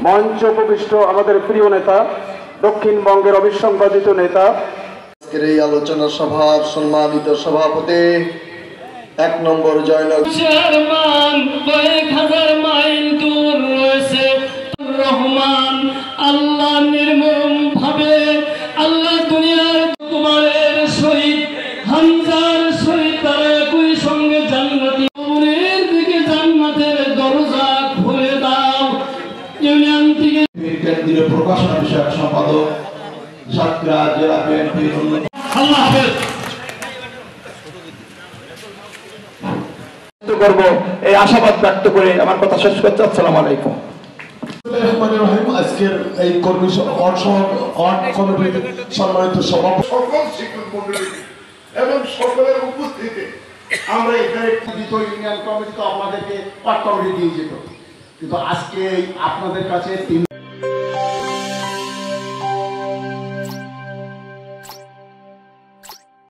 মঞ্চ উপবিষ্ট আমাদের প্রিয় নেতা, দক্ষিণবঙ্গের অবিসংবাদিত নেতা, আজকের এই আলোচনা সভার সম্মানিত সভাপতি 1 নম্বর জয়নগর চেয়ারম্যান, কয়েক হাজার মাইল দূর রয়েছে রহমান। আল্লাহ নির্মম ভাবে আল্লাহ দুনিয়ার কুমারের শহীদ হামজার শহীদ তারা একই সঙ্গে জান্নাতি কবরের দিকে জান্নাতের দরজা খুলে দাও। ইউনিয়ন থেকে কেন্দ্রীয় প্রকাশনা বিষয়ক সম্পাদক সাতক্ষীরা জেলা বিএনপির আল্লাহ হাফেজ করব এই আশাবাদ ব্যক্ত করে আমার কথা শেষ করছি। আসসালামু আলাইকুম। আজকের এই কর্মী কমিটির সম্মানিত সভাপতি সকল শিক্ষক মন্ডলী এবং সকলের উপস্থিতিতে আমরা এখানে ইউনিয়ন কমিটি তো আপনাদেরকে পাট কমিটি দিয়ে যেত, কিন্তু আজকে আপনাদের কাছে